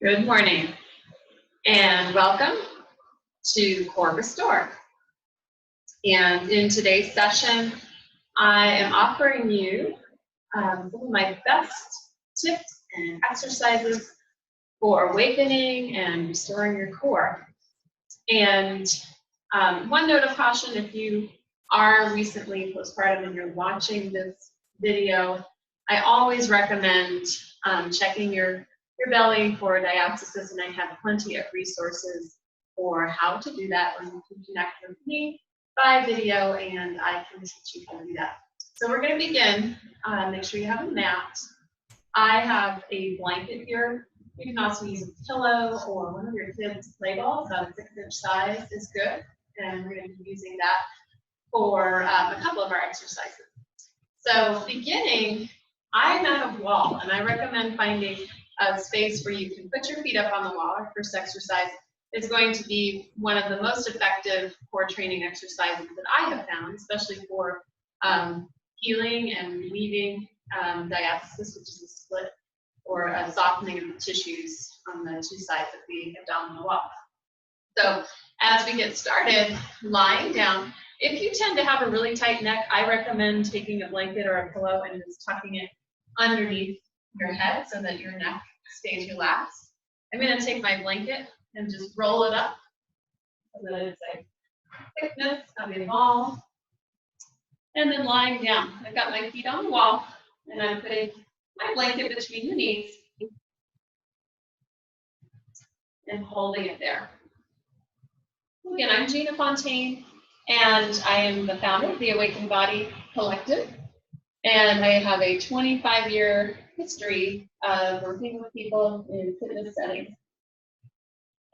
Good morning and welcome to Core Restore. And in today's session, I am offering you some of my best tips and exercises for awakening and restoring your core. And one note of caution, if you are recently postpartum and you're watching this video, I always recommend checking your belly for diastasis, and I have plenty of resources for how to do that, or you can connect with me by video and I can teach you how to do that. So we're going to begin. Make sure you have a mat. I have a blanket here. You can also use a pillow or one of your kids' play balls, about a 6-inch size is good, and we're going to be using that for a couple of our exercises. So beginning, I'm at a wall, and I recommend finding a space where you can put your feet up on the wall. Our first exercise is going to be one of the most effective core training exercises that I have found, especially for healing and relieving diastasis, which is a split or a softening of the tissues on the two sides of the abdominal wall. So as we get started, lying down, if you tend to have a really tight neck, I recommend taking a blanket or a pillow and just tucking it underneath your head so that your neck stays relaxed. I'm going to take my blanket and just roll it up so that it's a thickness of a ball. And then lying down, I've got my feet on the wall and I'm putting my blanket between the knees and holding it there. Again, I'm Gina Fontaine, and I am the founder of the Awakened Body Collective, and I have a 25-year history of working with people in fitness settings.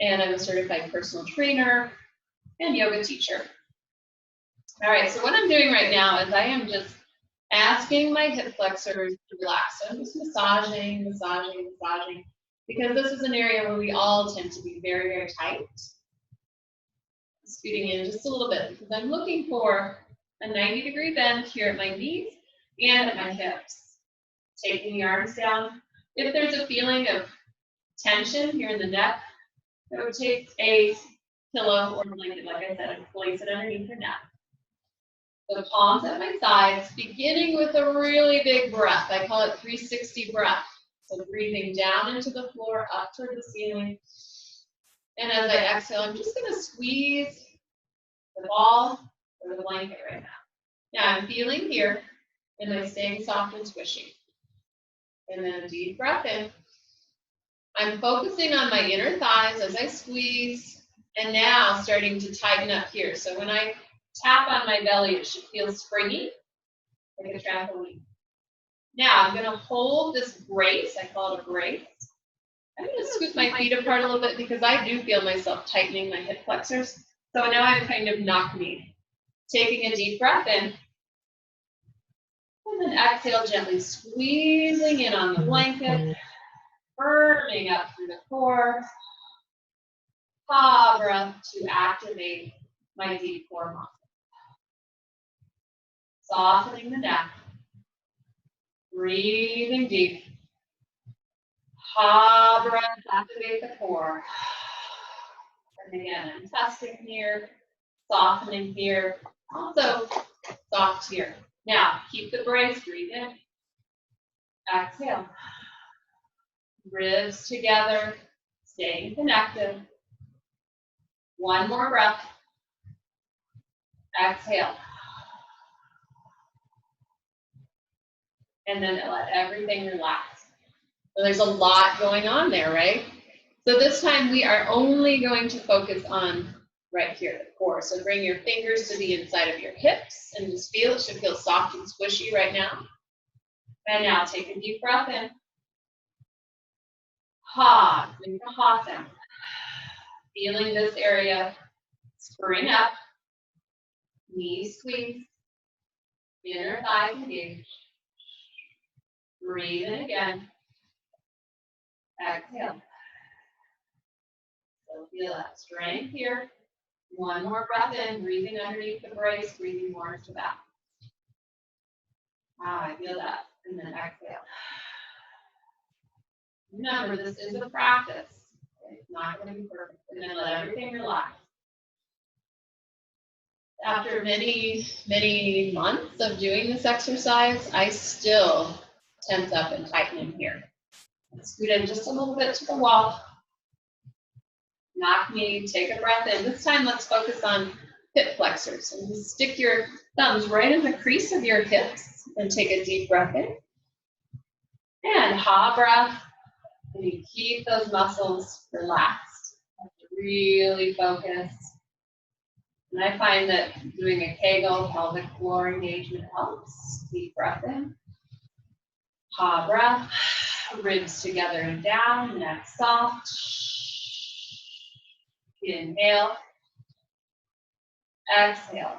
And I'm a certified personal trainer and yoga teacher. All right, so what I'm doing right now is I am just asking my hip flexors to relax. So I'm just massaging, because this is an area where we all tend to be very, very tight. Scooting in just a little bit because I'm looking for a 90-degree bend here at my knees and at my hips. Taking the arms down. If there's a feeling of tension here in the neck, I would take a pillow or a blanket, like I said, and place it underneath your neck. The palms at my sides, beginning with a really big breath. I call it 360 breath. So breathing down into the floor, up toward the ceiling. And as I exhale, I'm just going to squeeze the ball or the blanket right now. Now I'm feeling here, and I'm staying soft and squishy. And then a deep breath in. I'm focusing on my inner thighs as I squeeze, and now starting to tighten up here. So when I tap on my belly, it should feel springy, like a trampoline. Now I'm going to hold this brace. I call it a brace. I'm going to scoot my feet apart a little bit because I do feel myself tightening my hip flexors. So now I'm kind of knock-kneed. Taking a deep breath in. And then exhale, gently squeezing in on the blanket. Firming up through the core. Ha breath to activate my deep core muscle. Softening the neck. Breathing deep. Ha breath, activate the core. And again, I'm testing here, softening here, also soft here. Now, keep the brace, breathe in. Exhale. Ribs together, staying connected. One more breath. Exhale. And then let everything relax. So there's a lot going on there, right? So this time we are only going to focus on right here, the core. So bring your fingers to the inside of your hips and just feel, it should feel soft and squishy right now. And now take a deep breath in. Ha, make a ha sound. Feeling this area spring up, knees squeeze, inner thighs engage. Breathe in again. Exhale. So feel that strength here. One more breath in, breathing underneath the brace, breathing more into that. I feel that. And then exhale. Remember, this is a practice. It's not going to be perfect. And then let everything relax. After many, many months of doing this exercise, I still tense up and tighten in here. Scoot in just a little bit to the wall. Knock me, take a breath in. This time, let's focus on hip flexors. And just stick your thumbs right in the crease of your hips and take a deep breath in. And ha breath. And you keep those muscles relaxed. You have to really focus. And I find that doing a Kegel pelvic floor engagement helps. Deep breath in. Ha breath. Ribs together and down. Neck soft. Inhale. Exhale.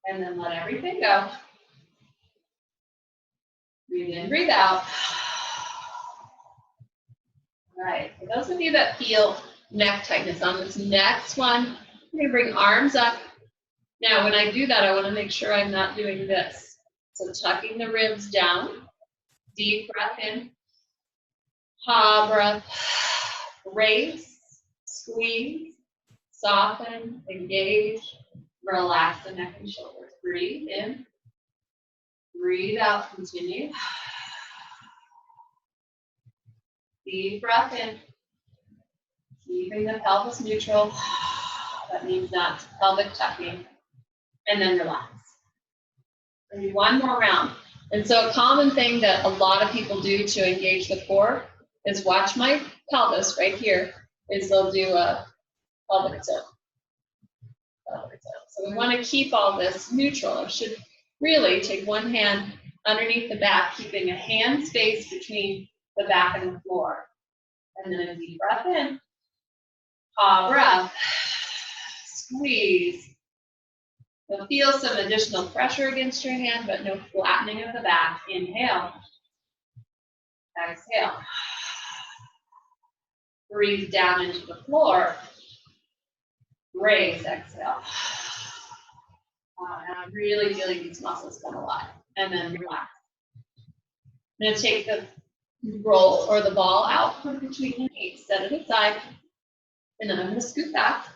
And then let everything go. Breathe in, breathe out. All right, for those of you that feel neck tightness on this next one, I'm going to bring arms up. Now, when I do that, I want to make sure I'm not doing this. So tucking the ribs down, deep breath in, ha breath, raise, squeeze, soften, engage, relax the neck and shoulders. Breathe in, breathe out, continue. Deep breath in, keeping the pelvis neutral. That means not pelvic tucking. And then relax. And one more round. And so a common thing that a lot of people do to engage the core is watch my pelvis right here, is they'll do a pelvic tilt. So we want to keep all this neutral. I should really take one hand underneath the back, keeping a hand space between the back and the floor. And then a deep breath in. Ha breath. Squeeze. You'll feel some additional pressure against your hand, but no flattening of the back. Inhale. Exhale. Breathe down into the floor. Raise, exhale. And I'm really feeling these muscles come alive. And then relax. I'm going to take the roll or the ball out from between the knees, set it aside, and then I'm going to scoot back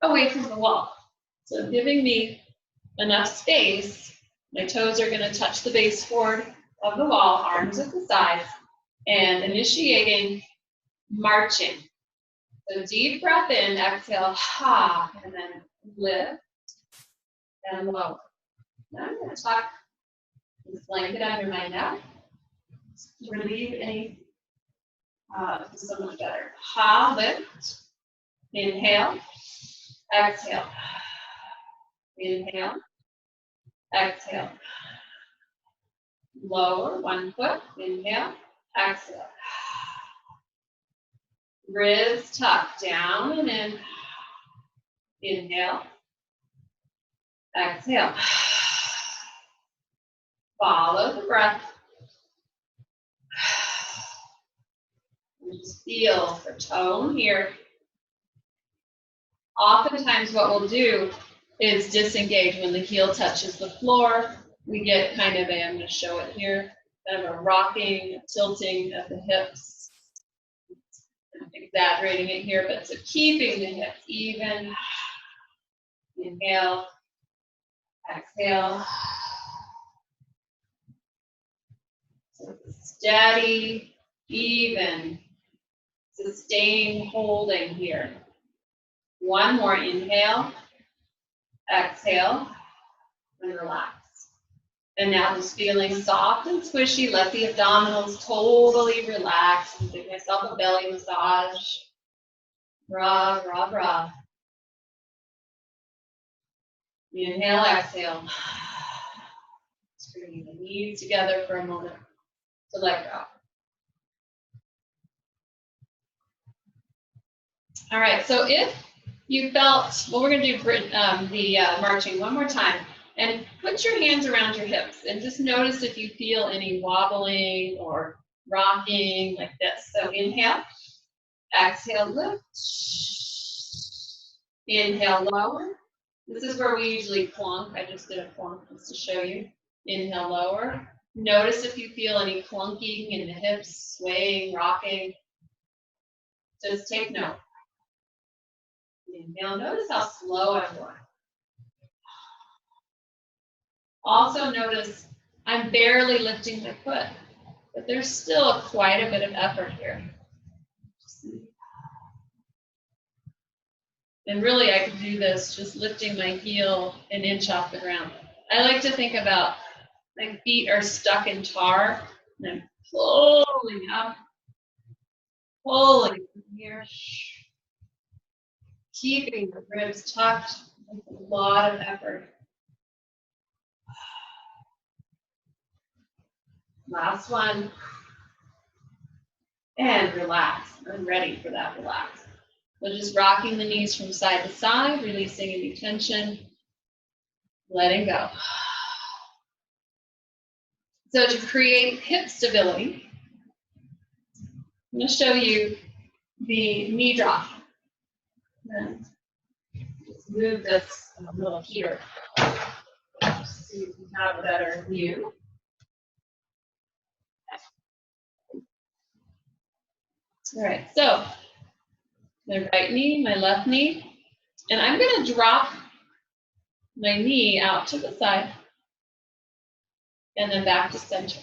away from the wall. So giving me enough space, my toes are going to touch the base board of the wall, arms at the sides, and initiating marching. So deep breath in, exhale, ha, and then lift and lower. Now I'm going to tuck this blanket under my neck. Relieve any, so much better. Ha, lift, inhale, exhale, inhale, exhale. Lower, one foot, inhale, exhale. Ribs tuck down and in. Inhale, exhale. Follow the breath. Just feel the tone here. Oftentimes what we'll do is disengage when the heel touches the floor. We get kind of I'm going to show it here, kind of a rocking, tilting of the hips. I'm exaggerating it here, but so keeping the hips even. Inhale, exhale. So steady, even, sustained holding here. One more inhale, exhale, and relax. And now just feeling soft and squishy, let the abdominals totally relax. And give myself a belly massage. Bra, bra, bra. Inhale, exhale. Just bringing the knees together for a moment to let go. All right, so if you felt, well, we're going to do the marching one more time. And put your hands around your hips and just notice if you feel any wobbling or rocking like this. So inhale, exhale, lift. Inhale, lower. This is where we usually plonk. I just did a plonk just to show you. Inhale, lower. Notice if you feel any clunking in the hips, swaying, rocking. Just take note. Inhale, notice how slow I'm going. Also notice I'm barely lifting my foot, but there's still quite a bit of effort here. And really I could do this just lifting my heel an inch off the ground. I like to think about my feet are stuck in tar, and I'm pulling up, pulling from here, keeping the ribs tucked. It's a lot of effort. Last one. And relax. I'm ready for that relax. So just rocking the knees from side to side, releasing any tension, letting go. So to create hip stability, I'm going to show you the knee drop. And just move this a little here so you can have a better view. All right, so my right knee, my left knee, and I'm going to drop my knee out to the side and then back to center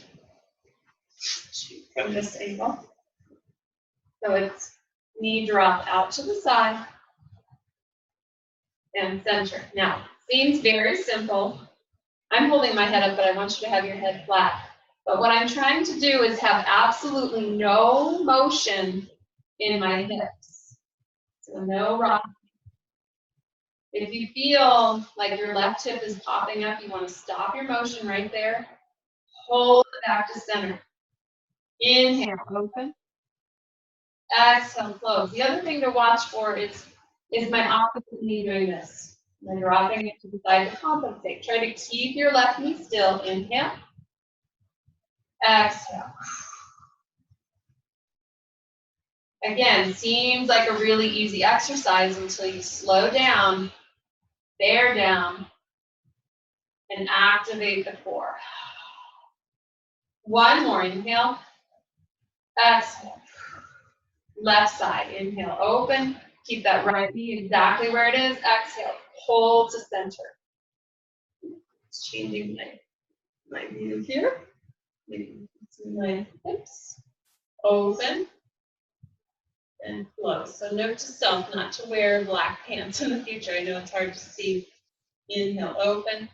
from this angle. So it's knee drop out to the side and center. Now, seems very simple. I'm holding my head up, but I want you to have your head flat. But what I'm trying to do is have absolutely no motion in my hips. So no rock. If you feel like your left hip is popping up, you want to stop your motion right there. Hold it back to center. Inhale, open. Exhale, close. The other thing to watch for is my opposite knee doing this. And then dropping it to the side to compensate. Try to keep your left knee still. Inhale. Exhale. Again, seems like a really easy exercise until you slow down, bear down, and activate the core. One more. Inhale. Exhale. Left side. Inhale. Open. Keep that right knee exactly where it is. Exhale. Hold to center. It's changing my view here. Maybe see my hips. Open. And close. So note to self not to wear black pants in the future. I know it's hard to see. Inhale, open.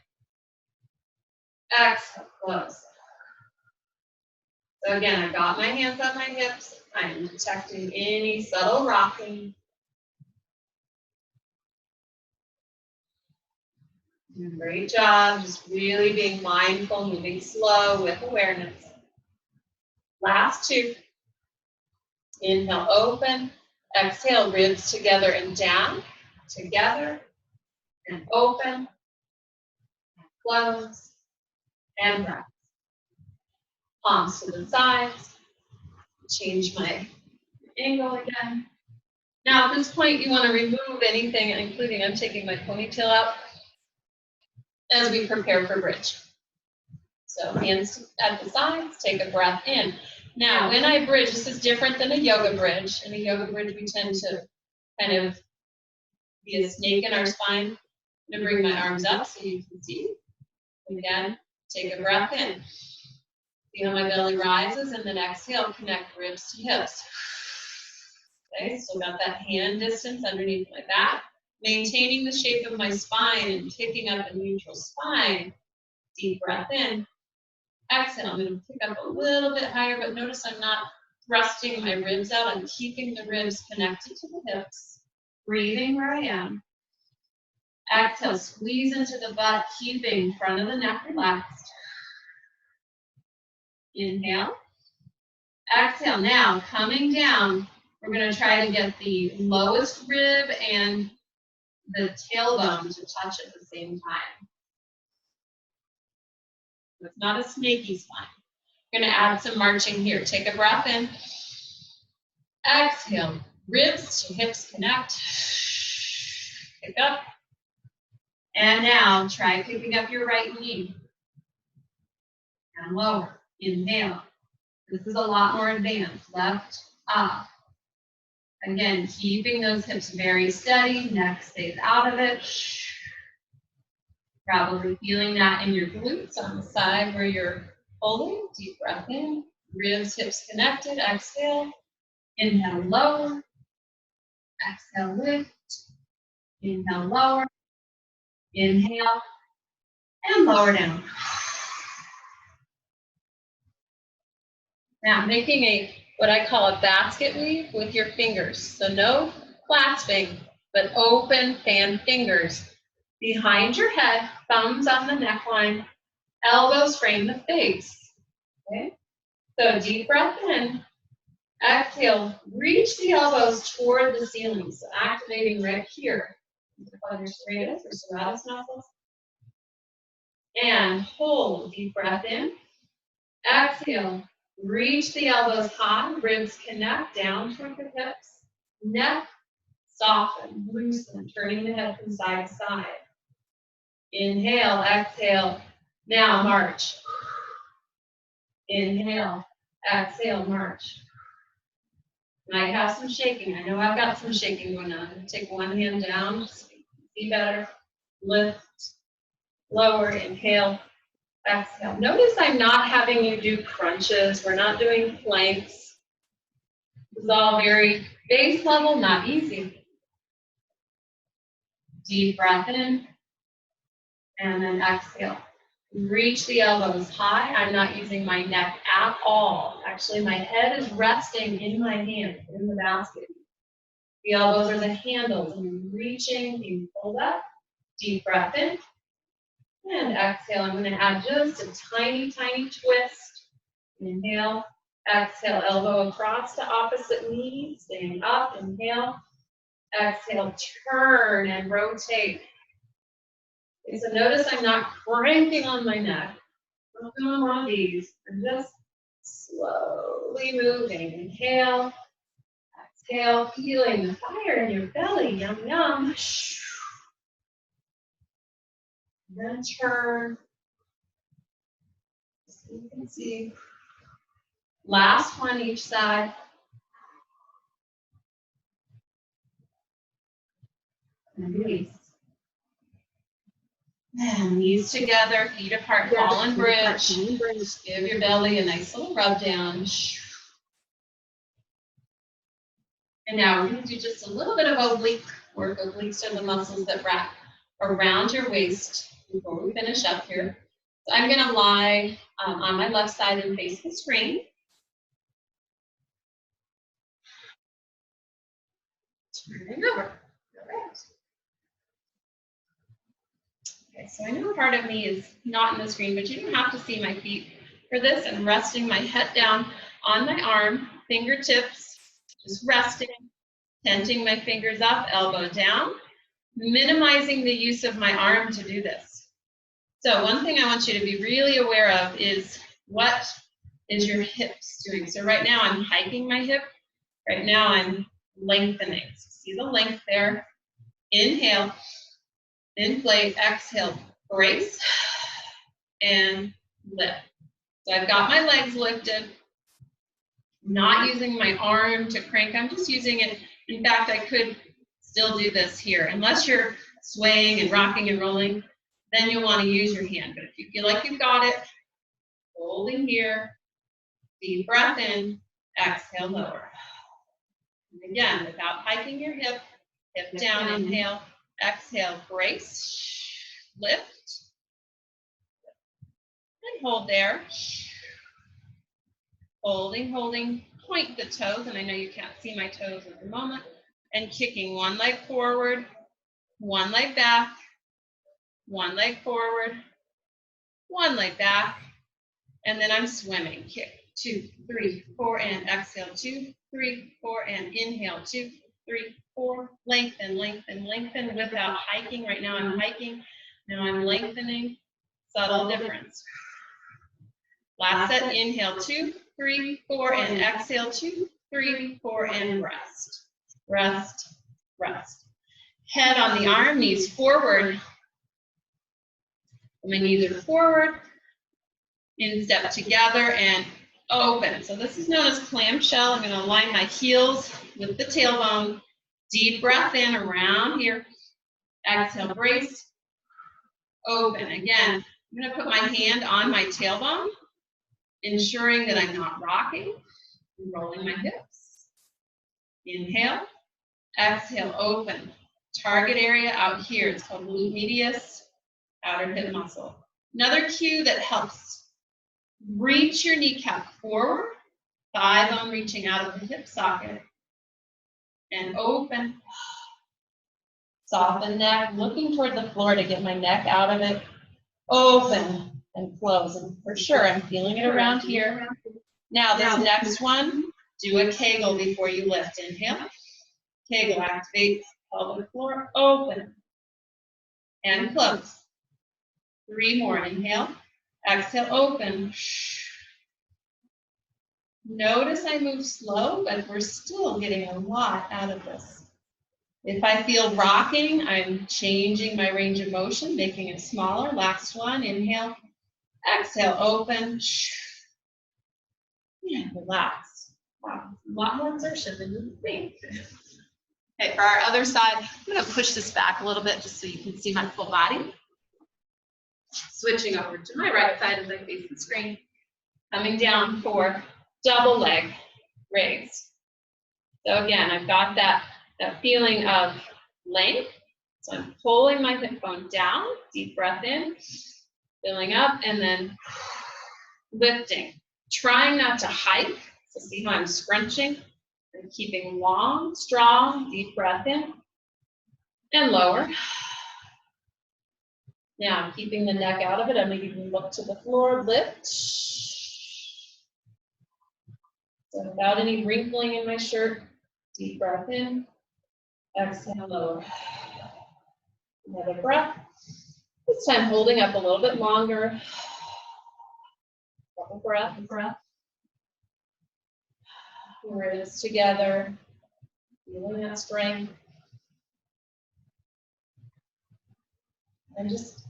Exhale, close. So again, I've got my hands on my hips. I'm detecting any subtle rocking. Great job. Just really being mindful, moving slow with awareness. Last two. Inhale, open. Exhale, ribs together and down. Together and open. And close. And breath. Palms to the sides. Change my angle again. Now at this point, you want to remove anything, including I'm taking my ponytail out as we prepare for bridge. So hands at the sides, take a breath in. Now, when I bridge, this is different than a yoga bridge. In a yoga bridge, we tend to kind of be a snake in our spine. I'm going to bring my arms up so you can see. Again, take a breath in. See how my belly rises, and then exhale, connect ribs to hips. Okay, still got that hand distance underneath my back. Maintaining the shape of my spine and picking up a neutral spine. Deep breath in. Exhale, I'm going to pick up a little bit higher, but notice I'm not thrusting my ribs out. I'm keeping the ribs connected to the hips. Breathing where I am. Exhale, squeeze into the butt, keeping front of the neck relaxed. Inhale. Exhale. Now, coming down, we're going to try to get the lowest rib and the tailbone to touch at the same time. It's not a snaky spine. We're going to add some marching here. Take a breath in. Exhale. Ribs to hips connect. Pick up. And now try picking up your right knee. and lower. Inhale. This is a lot more advanced. Left, up. Again, keeping those hips very steady. Neck stays out of it. Probably feeling that in your glutes on the side where you're holding. Deep breath in. Ribs, hips connected. Exhale. Inhale, lower. Exhale, lift. Inhale, lower. Inhale, and lower down. Now, making what I call a basket weave with your fingers. So no clasping, but open fan fingers. Behind your head, thumbs on the neckline, elbows frame the face. Okay? So deep breath in. Exhale, reach the elbows toward the ceiling. So activating right here. Quadratus or serratus muscles. And hold, deep breath in. Exhale, reach the elbows high, ribs connect down toward the hips. Neck, soften, loosen, turning the head from side to side. Inhale, exhale. Now march. Inhale, exhale, march. Might have some shaking. I know I've got some shaking going on. Take one hand down, see better. Lift, lower, inhale, exhale. Notice I'm not having you do crunches. We're not doing planks. This is all very base level, not easy. Deep breath in, and then exhale. Reach the elbows high. I'm not using my neck at all. Actually, my head is resting in my hand, in the basket. The elbows are the handles. I'm reaching, you pull up. Deep breath in. And exhale. I'm going to add just a tiny, tiny twist. Inhale. Exhale. Elbow across to opposite knee. Staying up. Inhale. Exhale. Turn and rotate. Okay, so notice I'm not cranking on my neck. I'm not doing one of these. I'm just slowly moving. Inhale. Exhale. Feeling the fire in your belly. Yum, yum. Then turn. So you can see. Last one each side. And release. And knees together, feet apart, fallen bridge. Give your belly a nice little rub down. And now we're going to do just a little bit of oblique work. Obliques are the muscles that wrap around your waist before we finish up here. So I'm going to lie on my left side and face the screen. Turning over. All right. Okay, so I know part of me is not in the screen, but you don't have to see my feet for this. I'm resting my head down on my arm, fingertips, just resting, tenting my fingers up, elbow down, minimizing the use of my arm to do this. So one thing I want you to be really aware of is what is your hips doing. So right now I'm hiking my hip. Right now I'm lengthening. So see the length there. Inhale. Inflate, exhale, brace, and lift. So I've got my legs lifted, not using my arm to crank, I'm just using it. In fact, I could still do this here. Unless you're swaying and rocking and rolling, then you'll want to use your hand. But if you feel like you've got it, holding here, deep breath in, exhale, lower. And again, without hiking your hip down, inhale. Exhale, brace, lift, and hold there. Holding, holding, point the toes, and I know you can't see my toes at the moment, and kicking one leg forward, one leg back, one leg forward, one leg back, and then I'm swimming. Kick, 2, 3, 4, and exhale, 2, 3, 4, and inhale, 2, 3, 4, lengthen, lengthen, lengthen without hiking. Right now I'm hiking, now I'm lengthening, subtle difference. Last set, inhale, 2, 3, 4, and exhale, 2, 3, 4, and rest. Rest, rest. Head on the arm, knees forward. My knees are forward. Instep together and open. So this is known as clamshell. I'm going to align my heels with the tailbone. Deep breath in around here. Exhale, brace. Open. Again, I'm going to put my hand on my tailbone, ensuring that I'm not rocking and rolling my hips. Inhale. Exhale, open. Target area out here. It's called glute medius, outer hip muscle. Another cue that helps. Reach your kneecap forward, thigh bone reaching out of the hip socket. And open. Soften neck, looking toward the floor to get my neck out of it. Open and close. And for sure, I'm feeling it around here. Now, this next one, do a Kegel before you lift. Inhale. Kegel, activate pelvic floor. Open. And close. 3 more. Inhale. Exhale, open. Notice I move slow, but we're still getting a lot out of this. If I feel rocking, I'm changing my range of motion, making it smaller. Last one, inhale. Exhale, open. And relax. Wow, a lot more exertion than you think. Okay, for our other side, I'm going to push this back a little bit just so you can see my full body. Switching over to my right side as I face the screen. Coming down for double leg raise. So again, I've got that feeling of length. So I'm pulling my hip bone down, deep breath in, filling up, and then lifting. Trying not to hike. So see how I'm scrunching and keeping long, strong, deep breath in, and lower. Now I'm keeping the neck out of it. I'm going to even look to the floor, lift. So without any wrinkling in my shirt, deep breath in, exhale, lower. Another breath. This time holding up a little bit longer. Double breath. Ribs together, feeling that strength. And just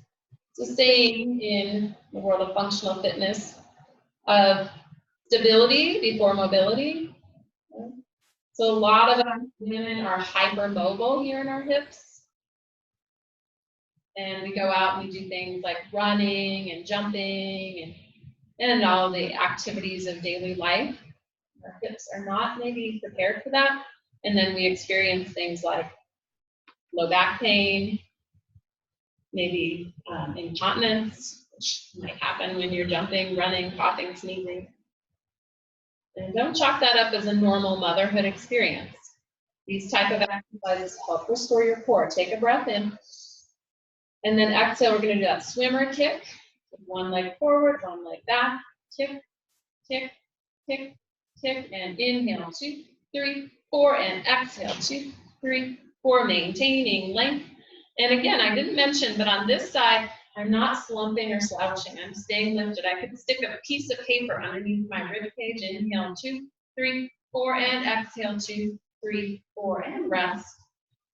staying in the world of functional fitness, of stability before mobility. So a lot of us women are hypermobile here in our hips. And we go out and we do things like running and jumping and all the activities of daily life. Our hips are not maybe prepared for that. And then we experience things like low back pain, maybe incontinence, which might happen when you're jumping, running, coughing, sneezing. And don't chalk that up as a normal motherhood experience. These type of exercises help restore your core. Take a breath in. And then exhale, we're going to do that swimmer kick. One leg forward, one leg back. Kick, kick, kick, kick. And inhale, 2, 3, 4. And exhale, 2, 3, 4. Maintaining length. And again, I didn't mention, but on this side, I'm not slumping or slouching. I'm staying lifted. I could stick a piece of paper underneath my rib cage. Inhale, 2, 3, 4, and exhale, 2, 3, 4, and rest.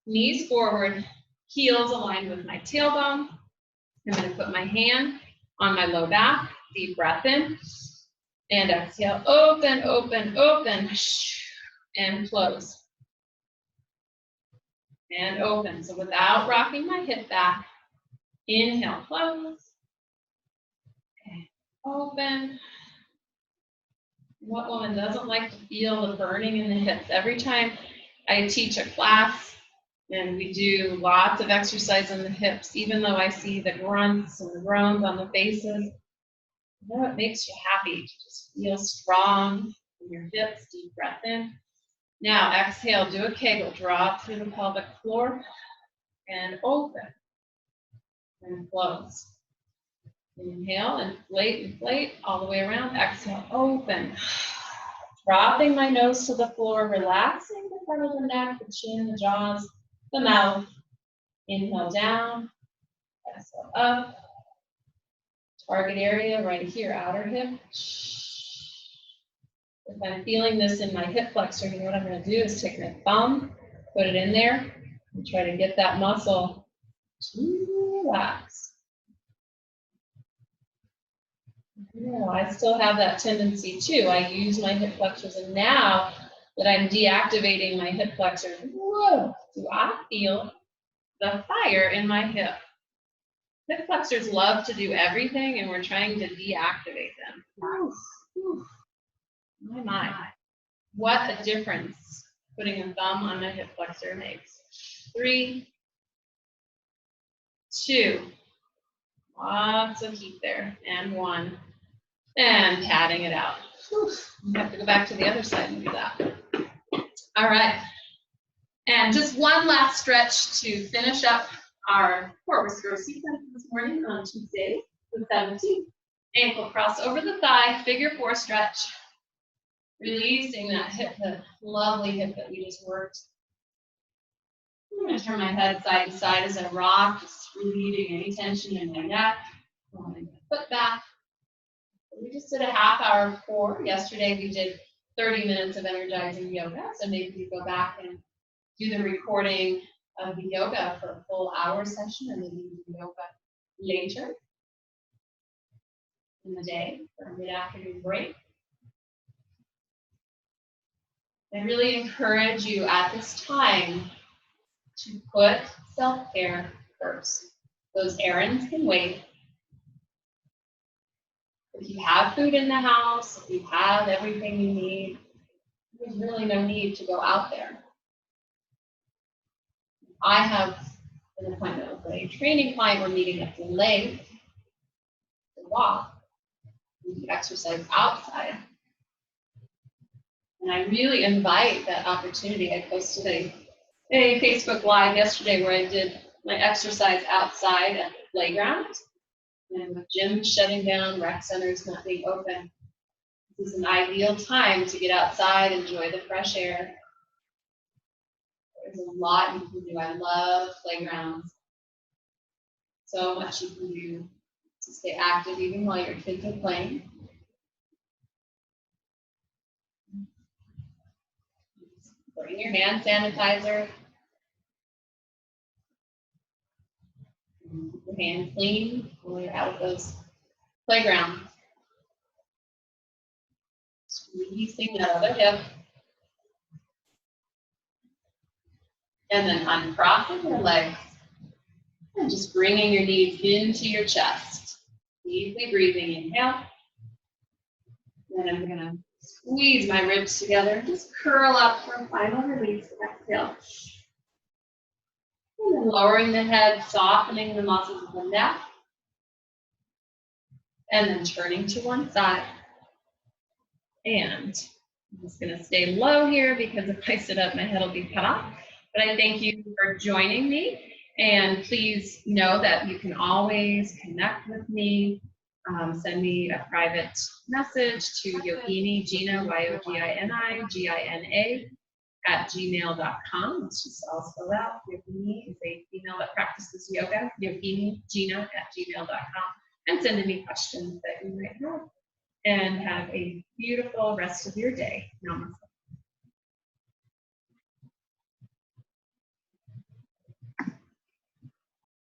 Knees forward, heels aligned with my tailbone. I'm going to put my hand on my low back. Deep breath in, and exhale. Open, open, open, and close. And open. So without rocking my hip back. Inhale, close. Okay. Open. What woman doesn't like to feel the burning in the hips? Every time I teach a class and we do lots of exercise in the hips, even though I see the grunts and the groans on the faces, you know, it makes you happy to just feel strong in your hips. Deep breath in. Now exhale, do a Kegel, draw through the pelvic floor and open. And close. Inhale, inflate all the way around. Exhale, open. Dropping my nose to the floor, relaxing the front of the neck, the chin, the jaws, the mouth. Inhale down, exhale up. Target area right here, outer hip. If I'm feeling this in my hip flexor, you know what I'm going to do is take my thumb, put it in there, and try to get that muscle to relax. No, I still have that tendency too. I use my hip flexors, and now that I'm deactivating my hip flexors, whoa, do I feel the fire in my hip. Hip flexors love to do everything, and we're trying to deactivate them. My. What a difference putting a thumb on a hip flexor makes. 3, 2, lots of heat there, and 1, and patting it out. You have to go back to the other side and do that. All right, and just one last stretch to finish up our Corvus Girl sequence this morning on Tuesday, the 17th. Ankle cross over the thigh, figure 4 stretch. Releasing that hip, the lovely hip that we just worked. I'm going to turn my head side to side as I rock, just relieving any tension in my neck. Pulling my foot back. We just did a half-hour core. Yesterday we did 30 minutes of energizing yoga, so maybe you go back and do the recording of the yoga for a full hour session, and then you do yoga later in the day for a mid-afternoon break. I really encourage you at this time to put self-care first. Those errands can wait. If you have food in the house, if you have everything you need, there's really no need to go out there. I have an appointment with a training client. We're meeting at the lake to walk. We do exercise outside. And I really invite that opportunity. I posted a Facebook Live yesterday where I did my exercise outside at the playground. And with gyms shutting down, rec centers not being open, this is an ideal time to get outside, enjoy the fresh air. There's a lot you can do. I love playgrounds. So much you can do to stay active even while your kids are playing. Bring your hand sanitizer. Keep your hands clean when you're out of those playgrounds. Squeezing that other hip. And then uncrossing your legs. And just bringing your knees into your chest. Deeply breathing, inhale. And I'm going to squeeze my ribs together. Just curl up for a final release. Exhale. And then lowering the head, softening the muscles of the neck. And then turning to one side. And I'm just going to stay low here because if I sit up, my head will be cut off. But I thank you for joining me. And please know that you can always connect with me. Send me a private message to Yogini Gina, YOGINI, @gmail.com. It's just all spelled out. Yogini is a female that practices yoga. Yogini Gina @gmail.com. And send me questions that you might have. And have a beautiful rest of your day. Namaste.